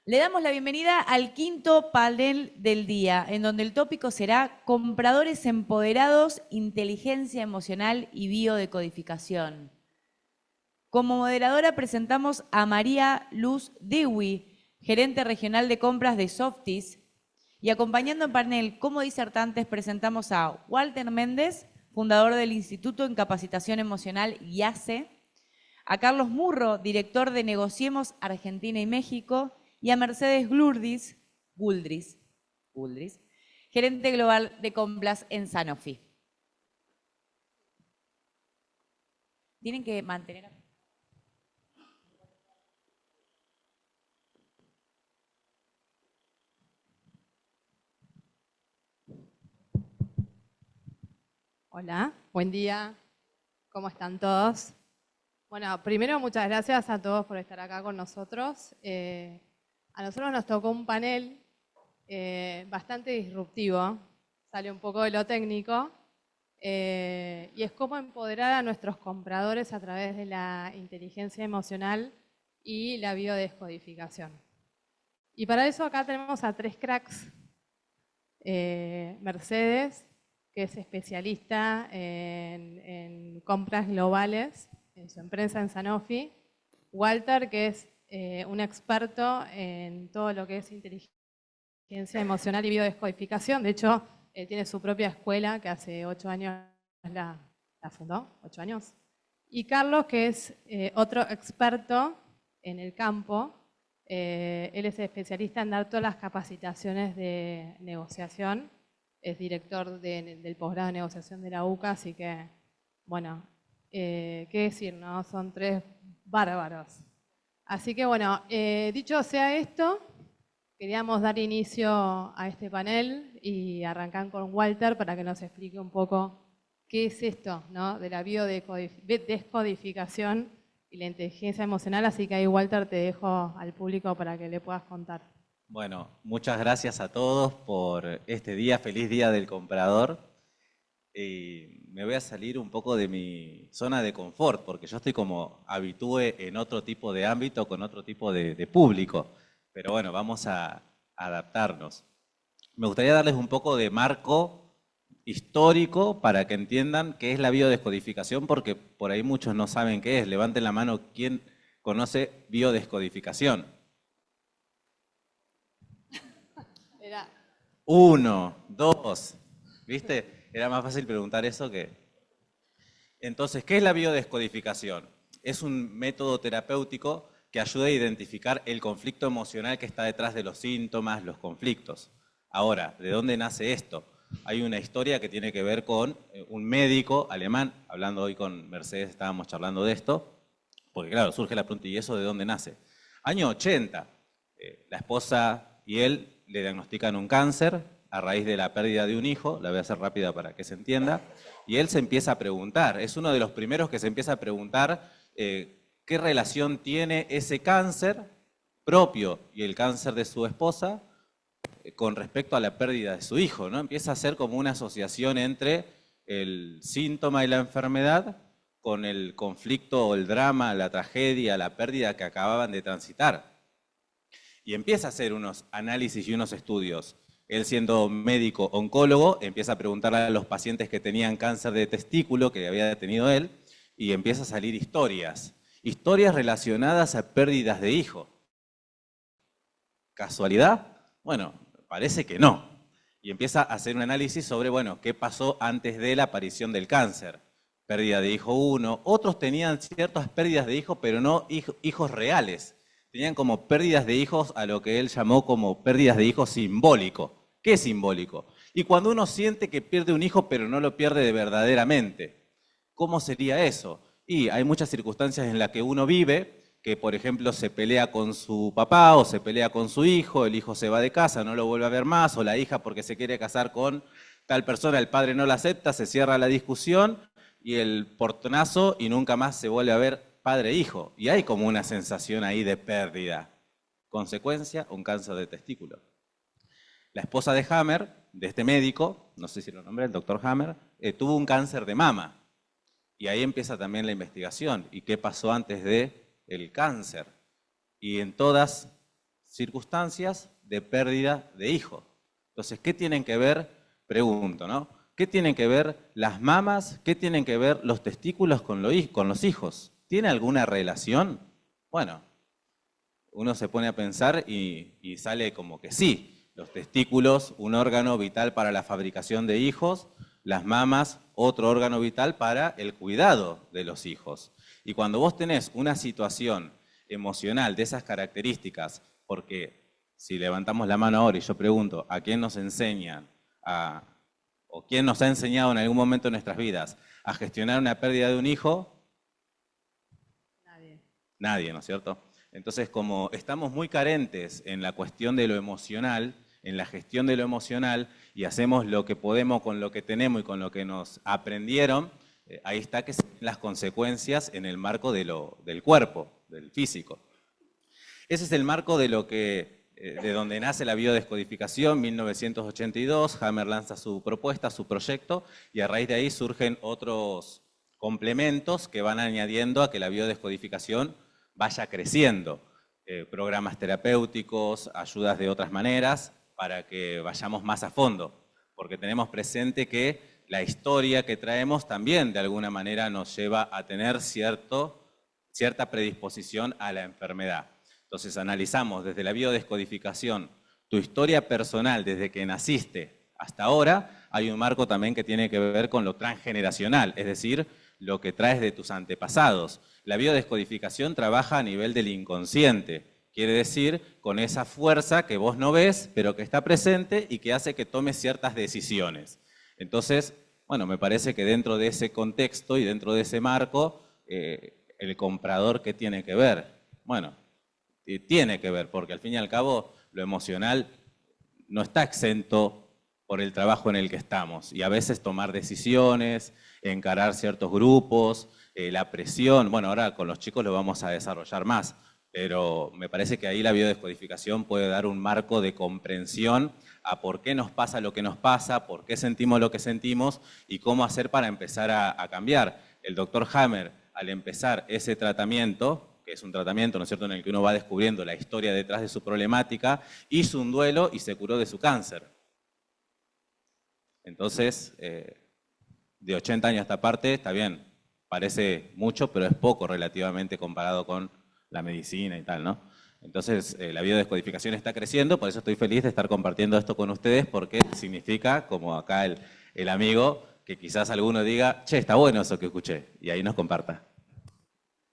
Le damos la bienvenida al quinto panel del día, en donde el tópico será Compradores empoderados, inteligencia emocional y biodecodificación. Como moderadora presentamos a María Luz Dewey, gerente regional de compras de Softis, y acompañando en panel como disertantes presentamos a Walter Méndez, fundador del Instituto en Capacitación Emocional IACE, a Carlos Murro, director de Negociemos Argentina y México, y a Mercedes Guldris, gerente global de compras en Sanofi. Tienen que mantener... Hola, buen día. ¿Cómo están todos? Bueno, primero muchas gracias a todos por estar acá con nosotros. A nosotros nos tocó un panel bastante disruptivo, sale un poco de lo técnico, y es cómo empoderar a nuestros compradores a través de la inteligencia emocional y la biodescodificación. Y para eso acá tenemos a tres cracks. Mercedes, que es especialista en compras globales en su empresa en Sanofi. Walter, que es un experto en todo lo que es inteligencia emocional y biodescodificación. De hecho, tiene su propia escuela que hace 8 años la fundó, 8 años. Y Carlos, que es otro experto en el campo. Él es especialista en dar todas las capacitaciones de negociación. Es director del posgrado de negociación de la UCA, así que, bueno, qué decir, ¿no? Son tres bárbaros. Así que, bueno, dicho sea esto, queríamos dar inicio a este panel y arrancar con Walter para que nos explique un poco qué es esto, ¿no? De la biodescodificación y la inteligencia emocional. Así que ahí, Walter, te dejo al público para que le puedas contar. Bueno, muchas gracias a todos por este día, feliz día del comprador. Me voy a salir un poco de mi zona de confort, porque yo estoy como habitué en otro tipo de ámbito, con otro tipo de público. Pero bueno, vamos a adaptarnos. Me gustaría darles un poco de marco histórico para que entiendan qué es la biodescodificación, porque por ahí muchos no saben qué es. Levanten la mano, ¿quién conoce biodescodificación? 1, 2, ¿viste? Era más fácil preguntar eso que... Entonces, ¿qué es la biodescodificación? Es un método terapéutico que ayuda a identificar el conflicto emocional que está detrás de los síntomas, los conflictos. Ahora, ¿de dónde nace esto? Hay una historia que tiene que ver con un médico alemán, hablando hoy con Mercedes, estábamos charlando de esto, porque claro, surge la pregunta, ¿y eso de dónde nace? Año 80, la esposa y él le diagnostican un cáncer a raíz de la pérdida de un hijo, la voy a hacer rápida para que se entienda, y él se empieza a preguntar, es uno de los primeros que se empieza a preguntar qué relación tiene ese cáncer propio y el cáncer de su esposa con respecto a la pérdida de su hijo, ¿no? Empieza a ser como una asociación entre el síntoma y la enfermedad con el conflicto o el drama, la tragedia, la pérdida que acababan de transitar. Y empieza a hacer unos análisis y unos estudios. Él, siendo médico oncólogo, empieza a preguntarle a los pacientes que tenían cáncer de testículo, que había tenido él, y empieza a salir historias. Historias relacionadas a pérdidas de hijo. ¿Casualidad? Bueno, parece que no. Y empieza a hacer un análisis sobre, bueno, qué pasó antes de la aparición del cáncer. Pérdida de hijo 1. Otros tenían ciertas pérdidas de hijo, pero no hijos reales. Tenían como pérdidas de hijos a lo que él llamó como pérdidas de hijos simbólico. ¿Qué es simbólico? Y cuando uno siente que pierde un hijo, pero no lo pierde de verdaderamente, ¿cómo sería eso? Y hay muchas circunstancias en las que uno vive, que por ejemplo se pelea con su papá o se pelea con su hijo, el hijo se va de casa, no lo vuelve a ver más, o la hija porque se quiere casar con tal persona, el padre no la acepta, se cierra la discusión y el portonazo y nunca más se vuelve a ver padre e hijo. Y hay como una sensación ahí de pérdida. Consecuencia, un cáncer de testículo. La esposa de Hammer, de este médico, no sé si lo nombré, el doctor Hammer, tuvo un cáncer de mama. Y ahí empieza también la investigación. ¿Y qué pasó antes del cáncer? Y en todas circunstancias de pérdida de hijo. Entonces, ¿qué tienen que ver? Pregunto, ¿no? ¿Qué tienen que ver las mamas? ¿Qué tienen que ver los testículos con los hijos? ¿Tiene alguna relación? Bueno, uno se pone a pensar y sale como que sí. Los testículos, un órgano vital para la fabricación de hijos, las mamas, otro órgano vital para el cuidado de los hijos. Y cuando vos tenés una situación emocional de esas características, porque si levantamos la mano ahora y yo pregunto, ¿a quién nos enseñan o quién nos ha enseñado en algún momento de nuestras vidas a gestionar una pérdida de un hijo? Nadie. Nadie, ¿no es cierto? Entonces, como estamos muy carentes en la cuestión de lo emocional, en la gestión de lo emocional, y hacemos lo que podemos con lo que tenemos y con lo que nos aprendieron, ahí está que se ven las consecuencias en el marco del cuerpo, del físico. Ese es el marco de de donde nace la biodescodificación, 1982, Hammer lanza su propuesta, su proyecto, y a raíz de ahí surgen otros complementos que van añadiendo a que la biodescodificación vaya creciendo. Programas terapéuticos, ayudas de otras maneras, para que vayamos más a fondo, porque tenemos presente que la historia que traemos también de alguna manera nos lleva a tener cierta predisposición a la enfermedad. Entonces analizamos desde la biodescodificación tu historia personal desde que naciste hasta ahora. Hay un marco también que tiene que ver con lo transgeneracional, es decir, lo que traes de tus antepasados. La biodescodificación trabaja a nivel del inconsciente, quiere decir con esa fuerza que vos no ves, pero que está presente y que hace que tomes ciertas decisiones. Entonces, bueno, me parece que dentro de ese contexto y dentro de ese marco, el comprador, ¿qué tiene que ver? Bueno, tiene que ver, porque al fin y al cabo lo emocional no está exento por el trabajo en el que estamos. Y a veces tomar decisiones, encarar ciertos grupos, la presión, bueno, ahora con los chicos lo vamos a desarrollar más, pero me parece que ahí la biodescodificación puede dar un marco de comprensión a por qué nos pasa lo que nos pasa, por qué sentimos lo que sentimos y cómo hacer para empezar a cambiar. El doctor Hammer, al empezar ese tratamiento, que es un tratamiento, ¿no es cierto?, en el que uno va descubriendo la historia detrás de su problemática, hizo un duelo y se curó de su cáncer. Entonces, de 80 años a esta parte, está bien, parece mucho, pero es poco relativamente comparado con la medicina y tal, ¿no? Entonces, la biodescodificación está creciendo, por eso estoy feliz de estar compartiendo esto con ustedes, porque significa, como acá el amigo, que quizás alguno diga, che, está bueno eso que escuché, y ahí nos comparta.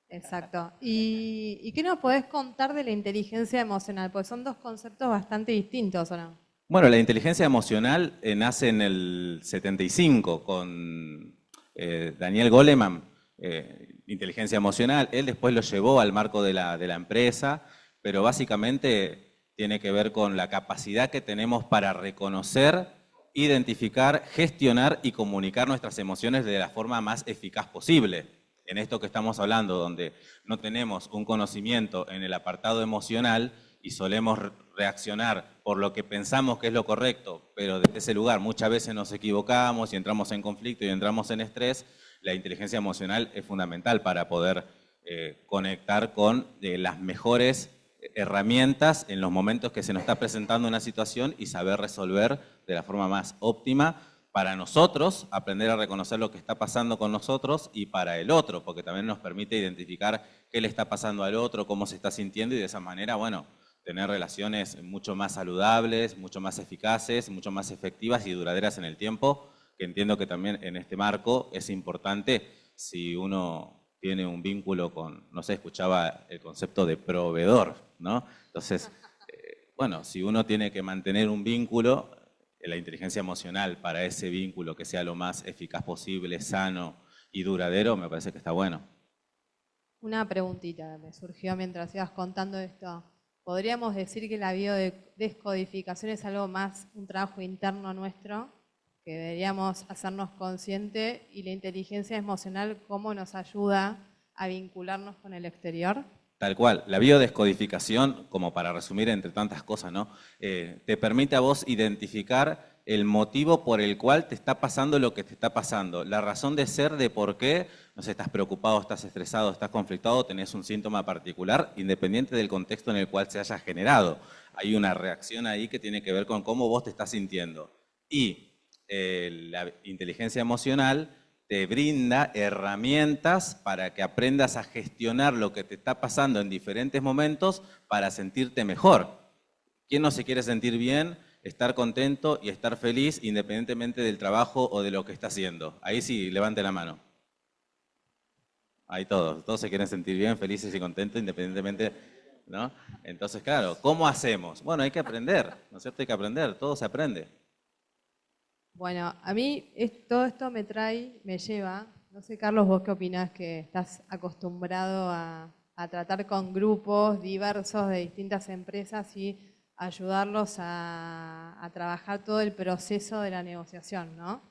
Exacto. ¿Y qué nos podés contar de la inteligencia emocional? Porque son dos conceptos bastante distintos, ¿o no? Bueno, la inteligencia emocional nace en el 75 con Daniel Goleman, inteligencia emocional. Él después lo llevó al marco de la empresa, pero básicamente tiene que ver con la capacidad que tenemos para reconocer, identificar, gestionar y comunicar nuestras emociones de la forma más eficaz posible. En esto que estamos hablando, donde no tenemos un conocimiento en el apartado emocional y solemos reaccionar por lo que pensamos que es lo correcto, pero desde ese lugar muchas veces nos equivocamos y entramos en conflicto y entramos en estrés, la inteligencia emocional es fundamental para poder conectar con las mejores herramientas en los momentos que se nos está presentando una situación y saber resolver de la forma más óptima para nosotros, aprender a reconocer lo que está pasando con nosotros y para el otro, porque también nos permite identificar qué le está pasando al otro, cómo se está sintiendo y de esa manera, bueno, tener relaciones mucho más saludables, mucho más eficaces, mucho más efectivas y duraderas en el tiempo, que entiendo que también en este marco es importante si uno tiene un vínculo con, no sé, escuchaba el concepto de proveedor, ¿no? Entonces, bueno, si uno tiene que mantener un vínculo, la inteligencia emocional para ese vínculo que sea lo más eficaz posible, sano y duradero, me parece que está bueno. Una preguntita me surgió mientras ibas contando esto. ¿Podríamos decir que la biodescodificación es algo más, un trabajo interno nuestro, que deberíamos hacernos consciente, y la inteligencia emocional cómo nos ayuda a vincularnos con el exterior? Tal cual. La biodescodificación, como para resumir entre tantas cosas, ¿no? Te permite a vos identificar el motivo por el cual te está pasando lo que te está pasando, la razón de ser de por qué, no sé, estás preocupado, estás estresado, estás conflictuado, tenés un síntoma particular, independiente del contexto en el cual se haya generado. Hay una reacción ahí que tiene que ver con cómo vos te estás sintiendo. Y la inteligencia emocional te brinda herramientas para que aprendas a gestionar lo que te está pasando en diferentes momentos para sentirte mejor. ¿Quién no se quiere sentir bien, estar contento y estar feliz independientemente del trabajo o de lo que está haciendo? Ahí sí, levante la mano. Ahí todos se quieren sentir bien, felices y contentos independientemente, ¿no? Entonces, claro, ¿cómo hacemos? Bueno, hay que aprender, ¿no es cierto? Hay que aprender, todo se aprende. Bueno, a mí todo esto me lleva, no sé, Carlos, vos qué opinás, que estás acostumbrado a tratar con grupos diversos de distintas empresas y ayudarlos a trabajar todo el proceso de la negociación, ¿no?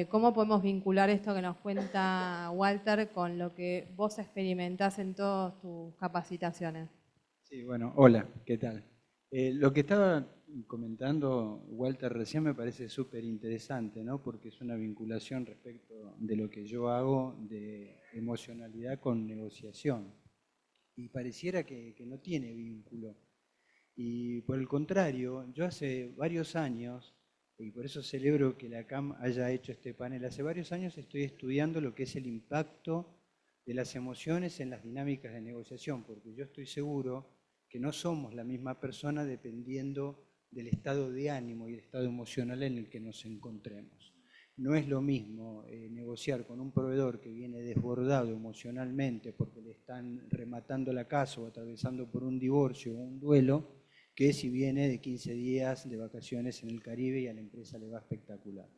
¿Cómo podemos vincular esto que nos cuenta Walter con lo que vos experimentás en todas tus capacitaciones? Sí, bueno, hola, ¿qué tal? Lo que estaba comentando Walter recién me parece súper interesante, ¿no? Porque es una vinculación respecto de lo que yo hago de emocionalidad con negociación. Y pareciera que no tiene vínculo. Y por el contrario, yo hace varios años, y por eso celebro que la CAM haya hecho este panel, hace varios años estoy estudiando lo que es el impacto de las emociones en las dinámicas de negociación, porque yo estoy seguro que no somos la misma persona dependiendo del estado de ánimo y el estado emocional en el que nos encontremos. No es lo mismo negociar con un proveedor que viene desbordado emocionalmente porque le están rematando la casa o atravesando por un divorcio o un duelo, que si viene de 15 días de vacaciones en el Caribe y a la empresa le va espectacular.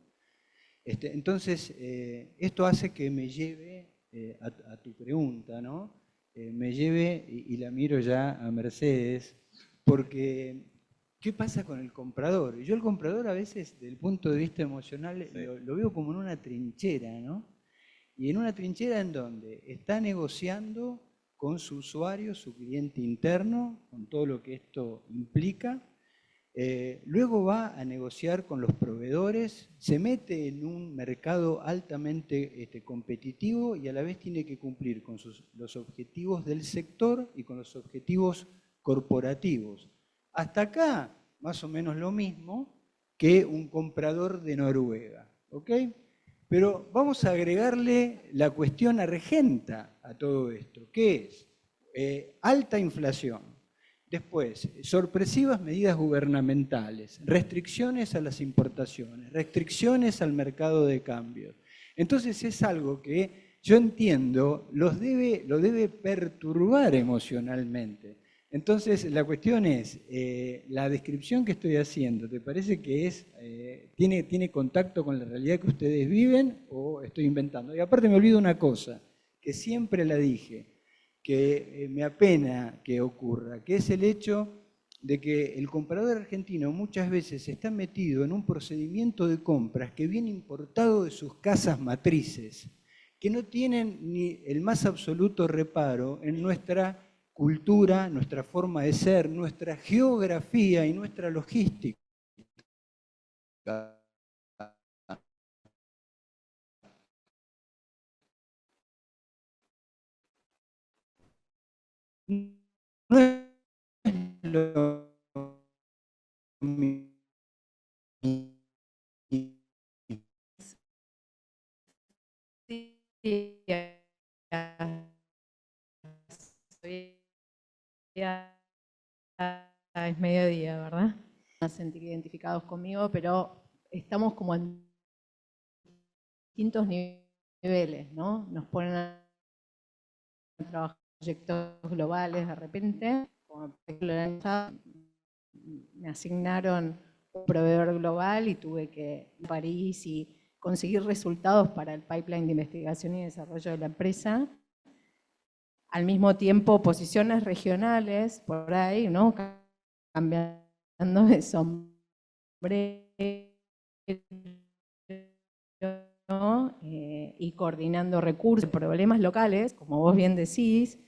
Entonces, esto hace que me lleve a tu pregunta, ¿no? Me lleve, y la miro ya a Mercedes, porque ¿qué pasa con el comprador? Yo el comprador a veces, desde el punto de vista emocional, Sí. lo veo como en una trinchera, ¿no? Y en una trinchera en donde está negociando con su usuario, su cliente interno, con todo lo que esto implica. Luego va a negociar con los proveedores, se mete en un mercado altamente competitivo y a la vez tiene que cumplir con los objetivos del sector y con los objetivos corporativos. Hasta acá, más o menos lo mismo que un comprador de Noruega, ¿ok? Pero vamos a agregarle la cuestión argenta a todo esto, que es alta inflación. Después, sorpresivas medidas gubernamentales, restricciones a las importaciones, restricciones al mercado de cambios. Entonces es algo que yo entiendo lo debe perturbar emocionalmente. Entonces la cuestión es, la descripción que estoy haciendo, ¿te parece que tiene contacto con la realidad que ustedes viven o estoy inventando? Y aparte me olvido una cosa, que siempre la dije, que me apena que ocurra, que es el hecho de que el comprador argentino muchas veces está metido en un procedimiento de compras que viene importado de sus casas matrices, que no tienen ni el más absoluto reparo en nuestra cultura, nuestra forma de ser, nuestra geografía y nuestra logística. No es lo mismo. Sí, es mediodía, ¿verdad? Van a sentir identificados conmigo, pero estamos como en distintos niveles, ¿no? Nos ponen a trabajar proyectos globales de repente, como me asignaron un proveedor global y tuve que ir a París y conseguir resultados para el pipeline de investigación y desarrollo de la empresa. Al mismo tiempo, posiciones regionales por ahí, ¿no? Cambiando de sombrero, y coordinando recursos, problemas locales, como vos bien decís,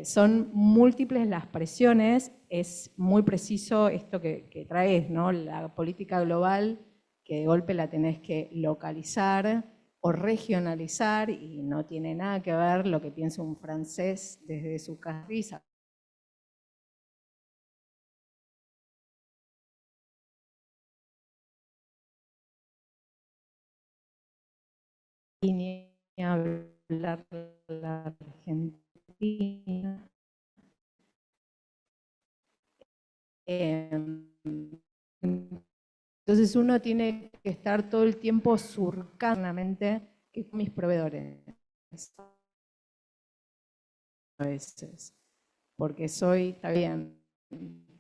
son múltiples las presiones, es muy preciso esto que traes, ¿no? La política global, que de golpe la tenés que localizar o regionalizar, y no tiene nada que ver lo que piensa un francés desde su casa. Ni hablar la Argentina. Entonces uno tiene que estar todo el tiempo surcadamente que mis proveedores a veces, porque está bien,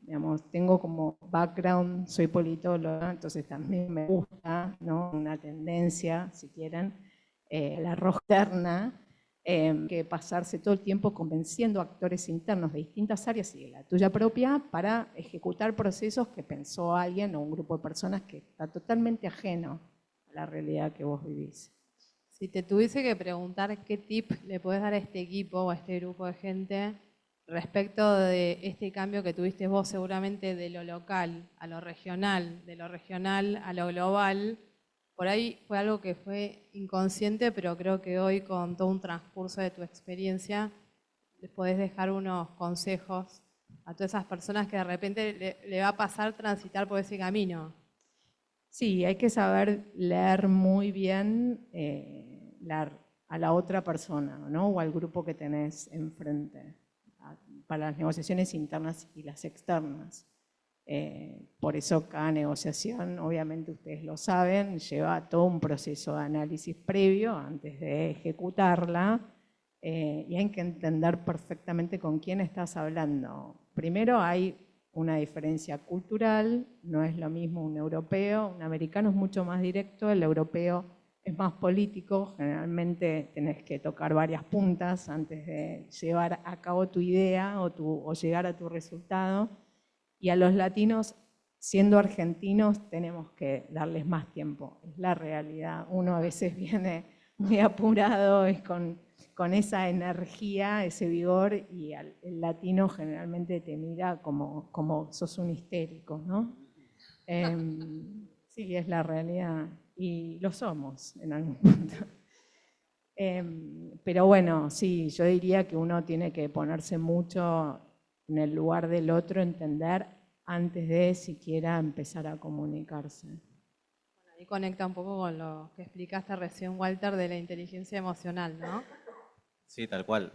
digamos, tengo como background, soy politóloga, entonces también me gusta, ¿no? Una tendencia, si quieren, la rosterna, que pasarse todo el tiempo convenciendo a actores internos de distintas áreas y de la tuya propia para ejecutar procesos que pensó alguien o un grupo de personas que está totalmente ajeno a la realidad que vos vivís. Si te tuviese que preguntar qué tip le podés dar a este equipo o a este grupo de gente respecto de este cambio que tuviste vos seguramente de lo local a lo regional, de lo regional a lo global, por ahí fue algo que fue inconsciente, pero creo que hoy con todo un transcurso de tu experiencia les podés dejar unos consejos a todas esas personas que de repente le va a pasar transitar por ese camino. Sí, hay que saber leer muy bien a la otra persona, ¿no? O al grupo que tenés enfrente, para las negociaciones internas y las externas. Por eso cada negociación, obviamente ustedes lo saben, lleva todo un proceso de análisis previo antes de ejecutarla, y hay que entender perfectamente con quién estás hablando. Primero hay una diferencia cultural, no es lo mismo un europeo, un americano es mucho más directo, el europeo es más político, generalmente tenés que tocar varias puntas antes de llevar a cabo tu idea o llegar a tu resultado. Y a los latinos, siendo argentinos, tenemos que darles más tiempo. Es la realidad. Uno a veces viene muy apurado, es con esa energía, ese vigor, y el latino generalmente te mira como sos un histérico, ¿no? Sí, es la realidad. Y lo somos en algún punto. Pero bueno, sí, yo diría que uno tiene que ponerse mucho en el lugar del otro, entender antes de siquiera empezar a comunicarse. Bueno, ahí conecta un poco con lo que explicaste recién, Walter, de la inteligencia emocional, ¿no? Sí, tal cual.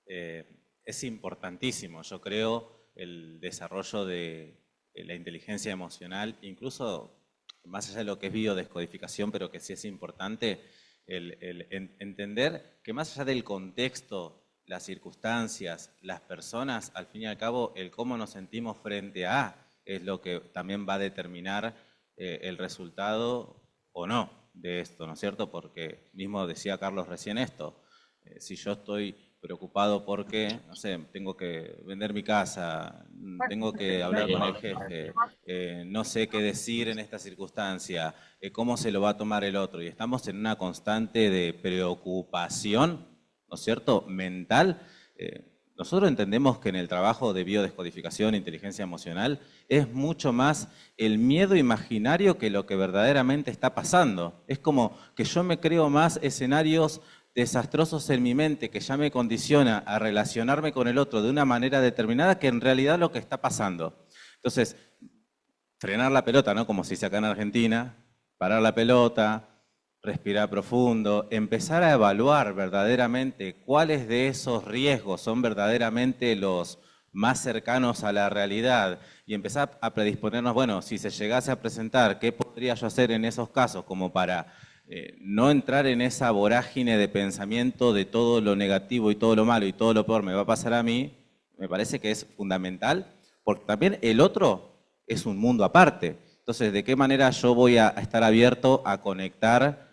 Es importantísimo, yo creo, el desarrollo de la inteligencia emocional, incluso más allá de lo que es biodescodificación, pero que sí es importante, el entender que más allá del contexto, las circunstancias, las personas, al fin y al cabo, el cómo nos sentimos frente a es lo que también va a determinar el resultado o no de esto, ¿no es cierto? Porque mismo decía Carlos recién esto, si yo estoy preocupado porque, no sé, tengo que vender mi casa, tengo que hablar con el jefe, no sé qué decir en esta circunstancia, cómo se lo va a tomar el otro, y estamos en una constante de preocupación, ¿no es cierto?, mental. Nosotros entendemos que en el trabajo de biodescodificación, inteligencia emocional, es mucho más el miedo imaginario que lo que verdaderamente está pasando. Es como que yo me creo más escenarios desastrosos en mi mente que ya me condiciona a relacionarme con el otro de una manera determinada que en realidad lo que está pasando. Entonces, frenar la pelota, ¿no? Como se dice acá en Argentina, parar la pelota, respirar profundo, empezar a evaluar verdaderamente cuáles de esos riesgos son verdaderamente los más cercanos a la realidad y empezar a predisponernos, bueno, si se llegase a presentar, ¿qué podría yo hacer en esos casos como para no entrar en esa vorágine de pensamiento de todo lo negativo y todo lo malo y todo lo peor me va a pasar a mí? Me parece que es fundamental, porque también el otro es un mundo aparte. Entonces, ¿de qué manera yo voy a estar abierto a conectar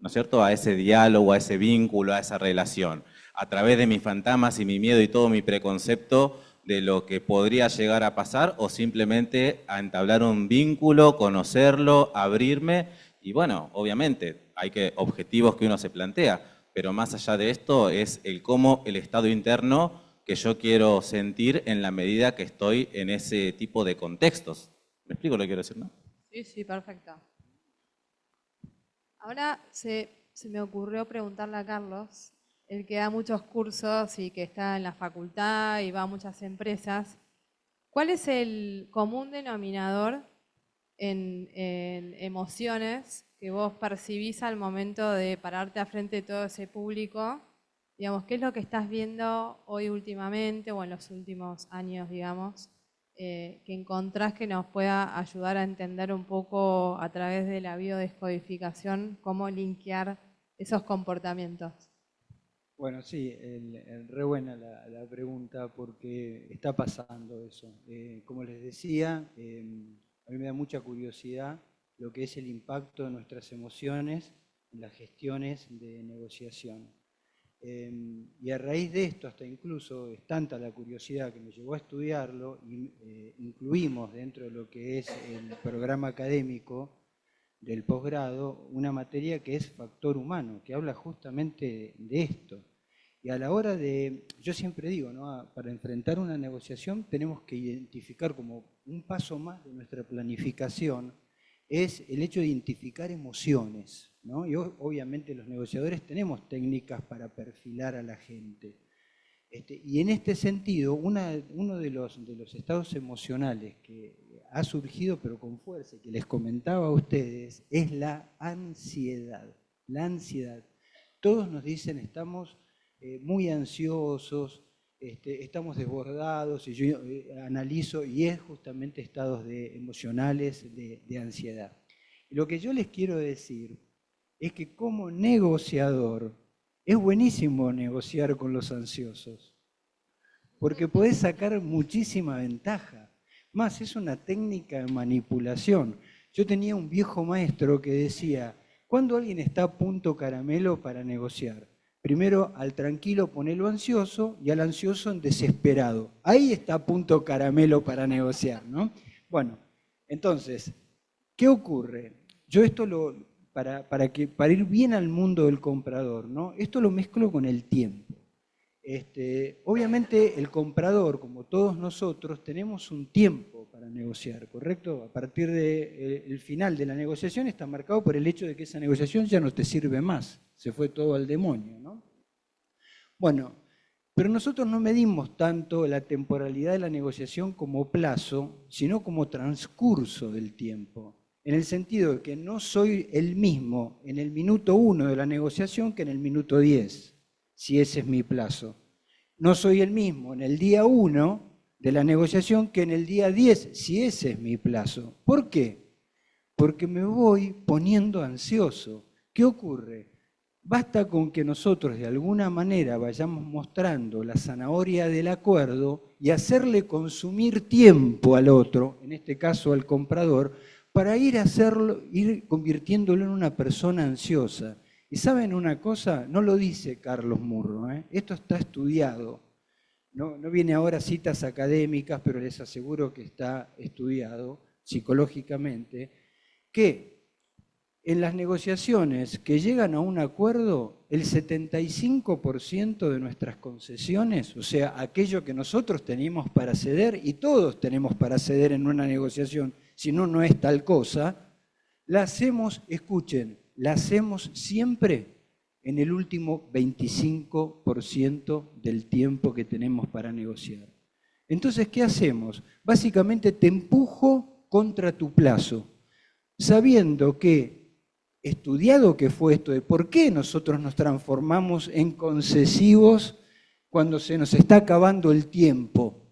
¿no es cierto?, a ese diálogo, a ese vínculo, a esa relación? A través de mis fantasmas y mi miedo y todo mi preconcepto de lo que podría llegar a pasar, o simplemente a entablar un vínculo, conocerlo, abrirme. Y bueno, obviamente hay objetivos que uno se plantea, pero más allá de esto es el cómo el estado interno que yo quiero sentir en la medida que estoy en ese tipo de contextos. ¿Me explico lo que quiero decir, no? Sí, sí, perfecto. Ahora se me ocurrió preguntarle a Carlos, el que da muchos cursos y que está en la facultad y va a muchas empresas, ¿cuál es el común denominador en emociones que vos percibís al momento de pararte a frente de todo ese público? Digamos, ¿qué es lo que estás viendo hoy últimamente o en los últimos años, digamos, que encontrás que nos pueda ayudar a entender un poco a través de la biodescodificación cómo linkear esos comportamientos? Bueno, sí, re buena la pregunta porque está pasando eso. Como les decía, a mí me da mucha curiosidad lo que es el impacto de nuestras emociones en las gestiones de negociación. Y a raíz de esto, hasta incluso es tanta la curiosidad que me llevó a estudiarlo, y incluimos dentro de lo que es el programa académico del posgrado una materia que es factor humano, que habla justamente de esto. Y a la hora de, yo siempre digo, ¿no?, para enfrentar una negociación tenemos que identificar como un paso más de nuestra planificación, es el hecho de identificar emociones, ¿no? Y obviamente los negociadores tenemos técnicas para perfilar a la gente. Y en este sentido, uno de los estados emocionales que ha surgido, pero con fuerza, y que les comentaba a ustedes, es la ansiedad. La ansiedad. Todos nos dicen, estamos muy ansiosos, estamos desbordados, y yo analizo, y es justamente estados emocionales de ansiedad. Y lo que yo les quiero decir es que como negociador, es buenísimo negociar con los ansiosos, porque podés sacar muchísima ventaja. Más, es una técnica de manipulación. Yo tenía un viejo maestro que decía, ¿cuándo alguien está a punto caramelo para negociar? Primero al tranquilo ponelo ansioso y al ansioso en desesperado. Ahí está a punto caramelo para negociar, ¿no? Bueno, entonces, ¿qué ocurre? Yo esto para ir bien al mundo del comprador, ¿no? Esto lo mezclo con el tiempo. Obviamente el comprador, como todos nosotros, tenemos un tiempo para negociar, ¿correcto? A partir del final de la negociación está marcado por el hecho de que esa negociación ya no te sirve más, se fue todo al demonio, ¿no? Bueno, pero nosotros no medimos tanto la temporalidad de la negociación como plazo, sino como transcurso del tiempo, en el sentido de que no soy el mismo en el minuto 1 de la negociación que en el minuto 10. Si ese es mi plazo. No soy el mismo en el día 1 de la negociación que en el día 10, si ese es mi plazo. ¿Por qué? Porque me voy poniendo ansioso. ¿Qué ocurre? Basta con que nosotros de alguna manera vayamos mostrando la zanahoria del acuerdo y hacerle consumir tiempo al otro, en este caso al comprador, para ir convirtiéndolo en una persona ansiosa. Y ¿saben una cosa? No lo dice Carlos Murro, esto está estudiado. No viene ahora citas académicas, pero les aseguro que está estudiado psicológicamente, que en las negociaciones que llegan a un acuerdo, el 75% de nuestras concesiones, o sea, aquello que nosotros teníamos para ceder, y todos tenemos para ceder en una negociación, si no, no es tal cosa, la hacemos, escuchen, la hacemos siempre en el último 25% del tiempo que tenemos para negociar. Entonces, ¿qué hacemos? Básicamente te empujo contra tu plazo, sabiendo que, estudiado que fue esto de por qué nosotros nos transformamos en concesivos cuando se nos está acabando el tiempo,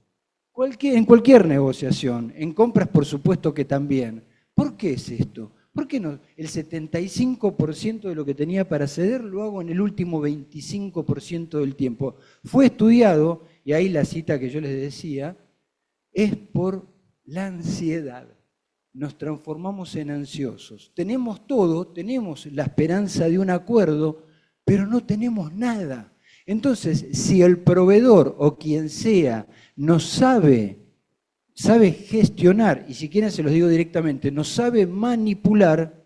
en cualquier negociación, en compras por supuesto que también. ¿Por qué es esto? ¿Por qué no? El 75% de lo que tenía para ceder lo hago en el último 25% del tiempo. Fue estudiado, y ahí la cita que yo les decía, es por la ansiedad. nos transformamos en ansiosos. Tenemos todo, tenemos la esperanza de un acuerdo, pero no tenemos nada. Entonces, si el proveedor o quien sea no sabe gestionar, y si quieren se los digo directamente, no sabe manipular,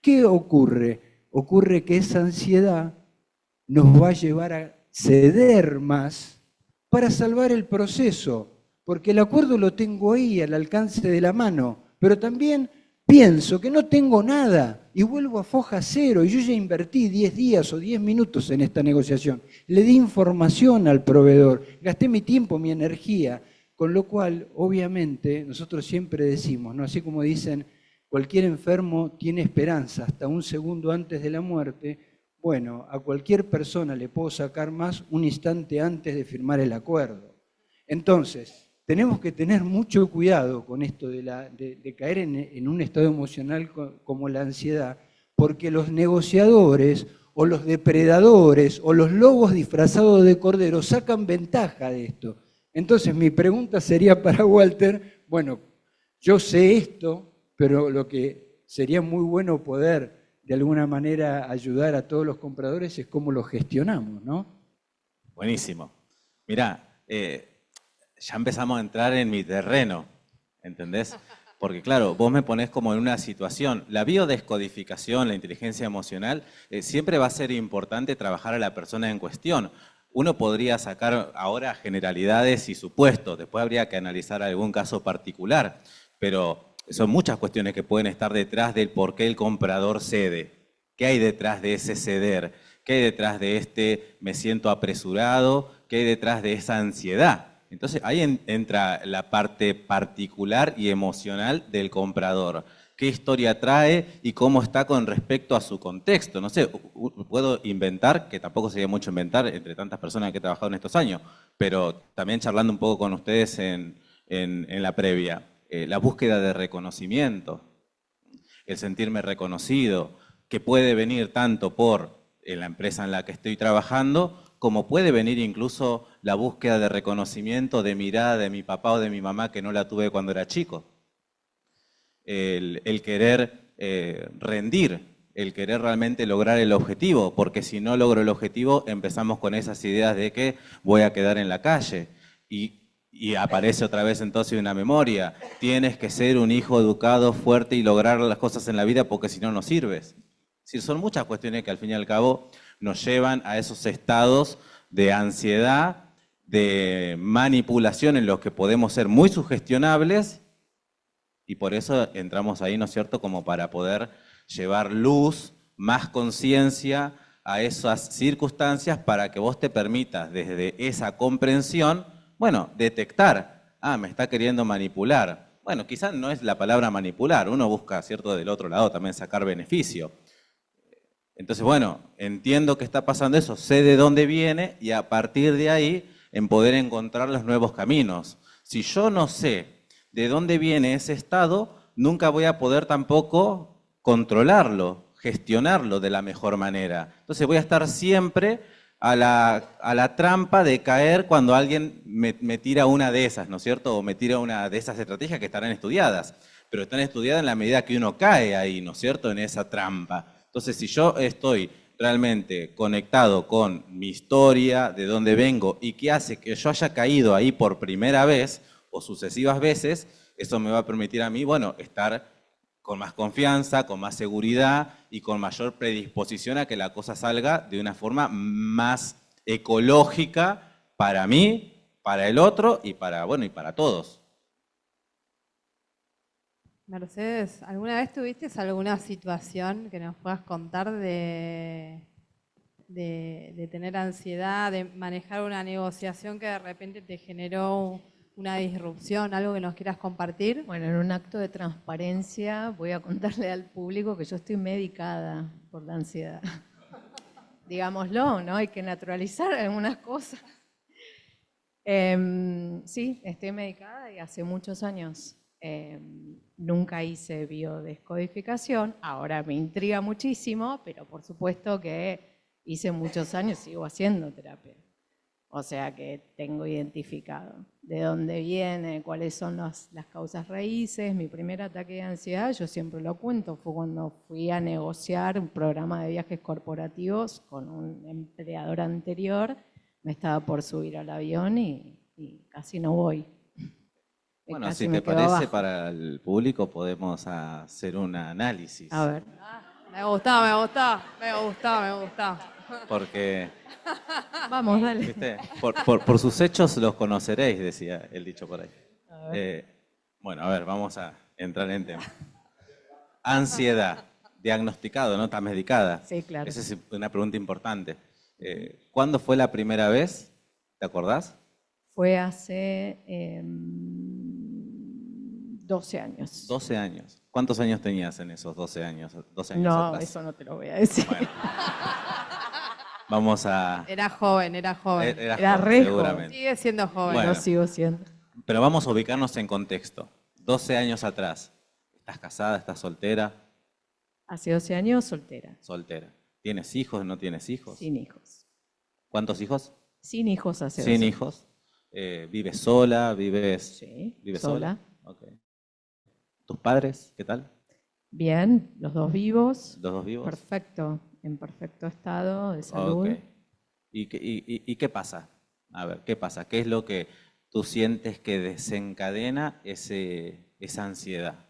¿qué ocurre? Ocurre que esa ansiedad nos va a llevar a ceder más para salvar el proceso, porque el acuerdo lo tengo ahí al alcance de la mano, pero también pienso que no tengo nada y vuelvo a foja cero y yo ya invertí 10 días o 10 minutos en esta negociación, le di información al proveedor, gasté mi tiempo, mi energía, con lo cual obviamente nosotros siempre decimos, ¿no? Así como dicen, cualquier enfermo tiene esperanza hasta un segundo antes de la muerte. Bueno, a cualquier persona le puedo sacar más un instante antes de firmar el acuerdo. Entonces, tenemos que tener mucho cuidado con esto de caer en un estado emocional como la ansiedad, porque los negociadores o los depredadores o los lobos disfrazados de cordero sacan ventaja de esto. Entonces, mi pregunta sería para Walter, bueno, yo sé esto, pero lo que sería muy bueno poder de alguna manera ayudar a todos los compradores es cómo lo gestionamos, ¿no? Buenísimo. Mirá, ya empezamos a entrar en mi terreno, ¿entendés? Porque claro, vos me ponés como en una situación, la biodescodificación, la inteligencia emocional, siempre va a ser importante trabajar a la persona en cuestión. Uno podría sacar ahora generalidades y supuestos, después habría que analizar algún caso particular, pero son muchas cuestiones que pueden estar detrás del por qué el comprador cede. ¿Qué hay detrás de ese ceder? ¿Qué hay detrás de este me siento apresurado? ¿Qué hay detrás de esa ansiedad? Entonces ahí entra la parte particular y emocional del comprador. ¿Qué historia trae y cómo está con respecto a su contexto? No sé, puedo inventar, que tampoco sería mucho inventar entre tantas personas que he trabajado en estos años, pero también charlando un poco con ustedes en la previa. La búsqueda de reconocimiento, el sentirme reconocido, que puede venir tanto por la empresa en la que estoy trabajando, como puede venir incluso la búsqueda de reconocimiento de mirada de mi papá o de mi mamá que no la tuve cuando era chico. El querer rendir, el querer realmente lograr el objetivo, porque si no logro el objetivo empezamos con esas ideas de que voy a quedar en la calle. Y aparece otra vez entonces una memoria. Tienes que ser un hijo educado, fuerte y lograr las cosas en la vida porque si no, no sirves. Es decir, son muchas cuestiones que al fin y al cabo nos llevan a esos estados de ansiedad, de manipulación en los que podemos ser muy sugestionables y por eso entramos ahí, ¿no es cierto?, como para poder llevar luz, más conciencia a esas circunstancias para que vos te permitas desde esa comprensión, bueno, detectar, me está queriendo manipular. Bueno, quizás no es la palabra manipular, uno busca, ¿cierto?, del otro lado también sacar beneficio. Entonces, bueno, entiendo que está pasando eso, sé de dónde viene y a partir de ahí en poder encontrar los nuevos caminos. Si yo no sé de dónde viene ese estado, nunca voy a poder tampoco controlarlo, gestionarlo de la mejor manera. Entonces voy a estar siempre a la trampa de caer cuando alguien me tira una de esas, ¿no es cierto? O me tira una de esas estrategias que estarán estudiadas, pero están estudiadas en la medida que uno cae ahí, ¿no es cierto?, en esa trampa. Entonces, si yo estoy realmente conectado con mi historia, de dónde vengo y qué hace que yo haya caído ahí por primera vez o sucesivas veces, eso me va a permitir a mí, bueno, estar con más confianza, con más seguridad y con mayor predisposición a que la cosa salga de una forma más ecológica para mí, para el otro y para, bueno, y para todos. Mercedes, ¿alguna vez tuviste alguna situación que nos puedas contar de tener ansiedad, de manejar una negociación que de repente te generó una disrupción, algo que nos quieras compartir? Bueno, en un acto de transparencia voy a contarle al público que yo estoy medicada por la ansiedad. Digámoslo, ¿no? Hay que naturalizar algunas cosas. Sí, estoy medicada y hace muchos años nunca hice biodescodificación. Ahora me intriga muchísimo, pero por supuesto que hice muchos años y sigo haciendo terapia. O sea que tengo identificado de dónde viene, cuáles son las causas raíces. Mi primer ataque de ansiedad, yo siempre lo cuento, fue cuando fui a negociar un programa de viajes corporativos con un empleador anterior. Me estaba por subir al avión y casi no voy. Bueno, Casi si me te quedo parece, abajo. para el público podemos hacer un análisis. A ver, Me gustó, me gustó, me gustó, me gustó. Porque, vamos, dale. ¿viste? Por sus hechos los conoceréis, decía el dicho por ahí. A ver. Bueno, a ver, vamos a entrar en tema. Ansiedad, diagnosticado, ¿no? Está medicada. Sí, claro. Esa es una pregunta importante. ¿Cuándo fue la primera vez? ¿Te acordás? Fue hace 12 años. 12 años. ¿Cuántos años tenías en esos 12 años? 12 años No, atrás. eso no te lo voy a decir. Bueno, vamos a... Era joven, era joven. Era Era joven, re joven. seguramente. Sigue siendo joven. Bueno. Lo sigo siendo. Pero vamos a ubicarnos en contexto. 12 años atrás. ¿Estás casada? ¿Estás soltera? Hace 12 años soltera, Soltera. ¿Tienes hijos? ¿No tienes hijos? sin hijos. ¿Cuántos hijos? Sin hijos hace Sin 12 hijos. ¿Vives sola? Sí, ¿Vives sola. Ok. ¿Tus padres? ¿Qué tal? Bien, los dos vivos. ¿Los dos vivos? Perfecto, en perfecto estado de salud. Ok. ¿Y qué pasa? A ver, ¿qué pasa? ¿Qué es lo que tú sientes que desencadena esa ansiedad?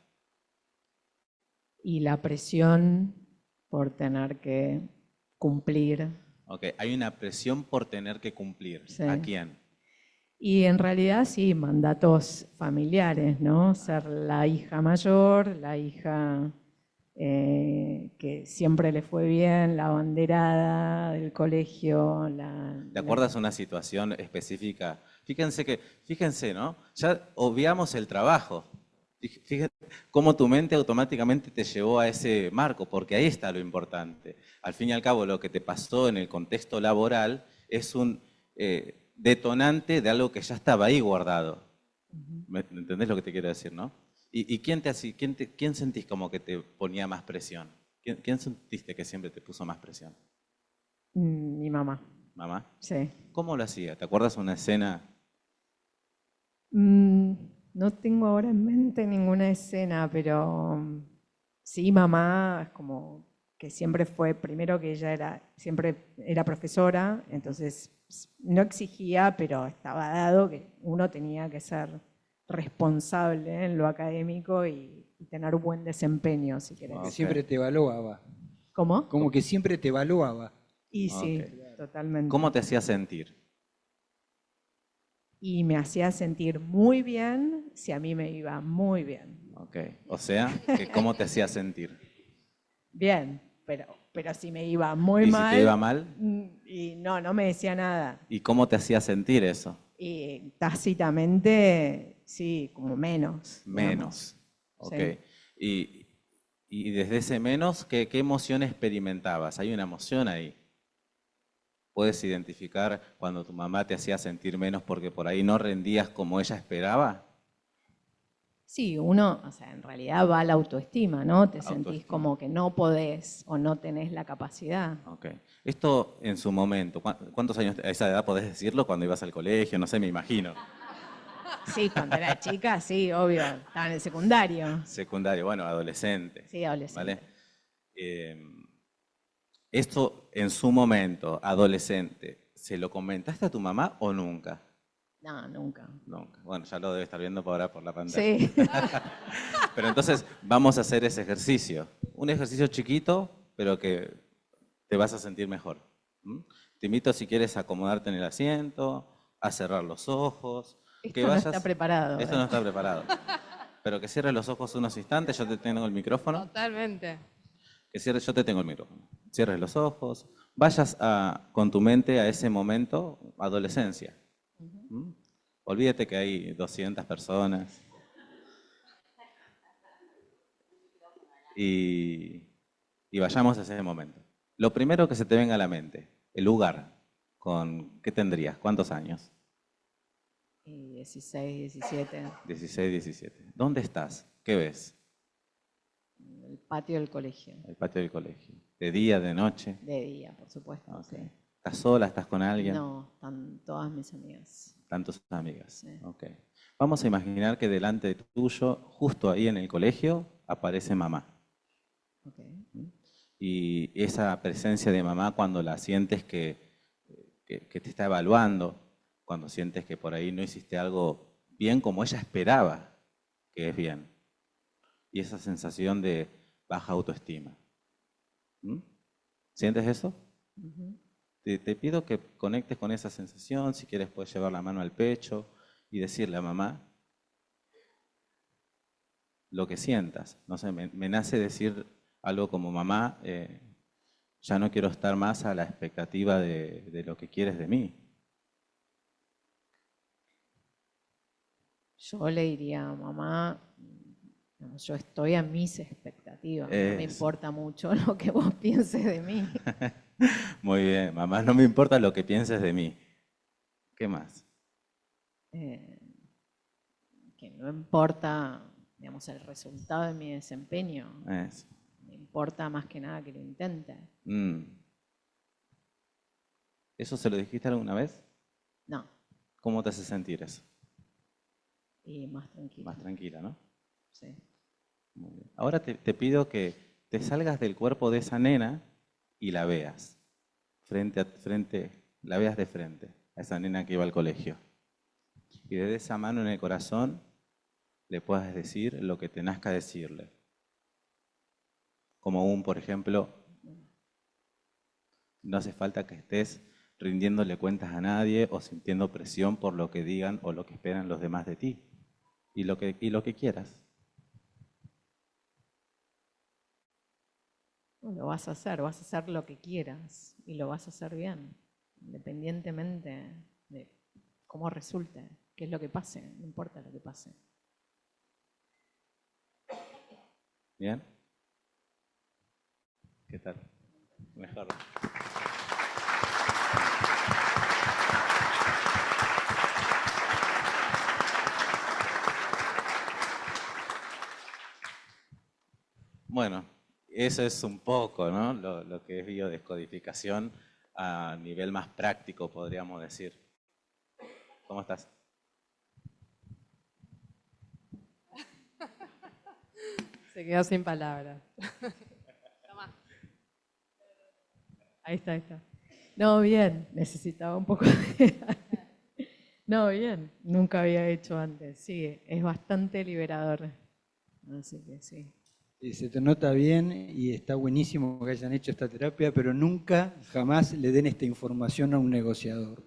Y la presión por tener que cumplir. Ok, hay una presión por tener que cumplir. Sí. ¿A quién? Y en realidad sí, mandatos familiares, ¿no? Ser la hija mayor, la hija que siempre le fue bien, la abanderada del colegio. ¿Te acuerdas una situación específica? Fíjense, ¿no? Ya obviamos el trabajo. Fíjate cómo tu mente automáticamente te llevó a ese marco, porque ahí está lo importante. Al fin y al cabo, lo que te pasó en el contexto laboral es un detonante de algo que ya estaba ahí guardado. ¿Me entendés lo que te quiero decir, no? ¿Y quién sentís como que te ponía más presión? ¿Quién sentiste que siempre te puso más presión? Mi mamá, ¿Mamá? sí. ¿Cómo lo hacía? ¿Te acuerdas una escena? No tengo ahora en mente ninguna escena, pero sí, mamá es como que siempre fue, primero que ella siempre era profesora, entonces no exigía, pero estaba dado que uno tenía que ser responsable en lo académico y tener buen desempeño, si querés. Ok. Que siempre te evaluaba. ¿Cómo? Como que siempre te evaluaba. Y sí, Ok. totalmente. ¿Cómo te hacía sentir? Y me hacía sentir muy bien si a mí me iba muy bien. Ok. O sea, ¿cómo te hacía sentir? Bien, pero si me iba muy ¿Y si mal. te iba mal? Y no me decía nada. ¿Y cómo te hacía sentir eso? Y tácitamente, sí, como menos. Menos. digamos. Ok. Sí. Y desde ese menos, ¿qué emoción experimentabas? Hay una emoción ahí. ¿Puedes identificar cuando tu mamá te hacía sentir menos porque por ahí no rendías como ella esperaba? Sí, uno, o sea, en realidad va a la autoestima, ¿no? Te sentís Autoestima. como que no podés o no tenés la capacidad. Ok. Esto en su momento, ¿cuántos años a esa edad podés decirlo? Cuando ibas al colegio, no sé, me imagino. Sí, cuando era chica, sí, obvio. Estaba en el secundario. Secundario, bueno, adolescente. Sí, adolescente. ¿Vale? Esto en su momento, adolescente, ¿se lo comentaste a tu mamá o nunca? No, nunca. Nunca. Bueno, ya lo debe estar viendo ahora por la pantalla. Sí. Pero entonces vamos a hacer ese ejercicio. Un ejercicio chiquito, pero que te vas a sentir mejor. ¿Mm? Te invito, si quieres, a acomodarte en el asiento, a cerrar los ojos. Esto no está preparado. Esto no está preparado. Pero que cierres los ojos unos instantes, yo te tengo el micrófono. Totalmente. Yo te tengo el micrófono. Cierres los ojos, vayas con tu mente a ese momento, adolescencia. ¿Mm? Olvídate que hay 200 personas. Y vayamos a ese momento. Lo primero que se te venga a la mente, el lugar. ¿Qué tendrías? ¿Cuántos años? 16, 17. 16, 17. ¿Dónde estás? ¿Qué ves? El patio del colegio. El patio del colegio. ¿De día, de noche? De día, por supuesto. Ok. Sí. ¿Estás sola? ¿Estás con alguien? No, están todas mis amigas. Están tus amigas. Sí. Ok. Vamos a imaginar que delante tuyo, justo ahí en el colegio, aparece mamá. Okay. Y esa presencia de mamá, cuando la sientes que te está evaluando, cuando sientes que por ahí no hiciste algo bien como ella esperaba que es bien. Y esa sensación de baja autoestima. ¿Sientes eso? Ujú. Te pido que conectes con esa sensación. Si quieres puedes llevar la mano al pecho y decirle a mamá lo que sientas. No sé, me nace decir algo como mamá, ya no quiero estar más a la expectativa de lo que quieres de mí. Yo le diría, mamá, digamos, yo estoy a mis expectativas, no me Eso. importa mucho lo que vos pienses de mí. Muy bien, mamá, no me importa lo que pienses de mí. ¿Qué más? Que no importa, digamos, el resultado de mi desempeño, Eso. me importa más que nada que lo intente. ¿Eso se lo dijiste alguna vez? No, ¿Cómo te hace sentir eso? y más tranquila. Más tranquila, ¿no? Sí. Muy bien. Ahora te pido que te salgas del cuerpo de esa nena y la veas. La veas de frente a esa nena que iba al colegio. Y desde esa mano en el corazón le puedas decir lo que te nazca decirle. Como por ejemplo, no hace falta que estés rindiéndole cuentas a nadie o sintiendo presión por lo que digan o lo que esperan los demás de ti. Y lo que quieras. Lo vas a hacer lo que quieras y lo vas a hacer bien, independientemente de cómo resulte, qué es lo que pase, no importa lo que pase. ¿Bien? ¿Qué tal? Mejor. Bueno, eso es un poco, ¿no? Lo que es biodescodificación a nivel más práctico, podríamos decir. ¿Cómo estás? Se quedó sin palabras. Ahí está. No, bien, necesitaba un poco de... No, bien, nunca había hecho antes. Sí, es bastante liberador. Así que sí. Se te nota bien y está buenísimo que hayan hecho esta terapia, pero nunca, jamás le den esta información a un negociador.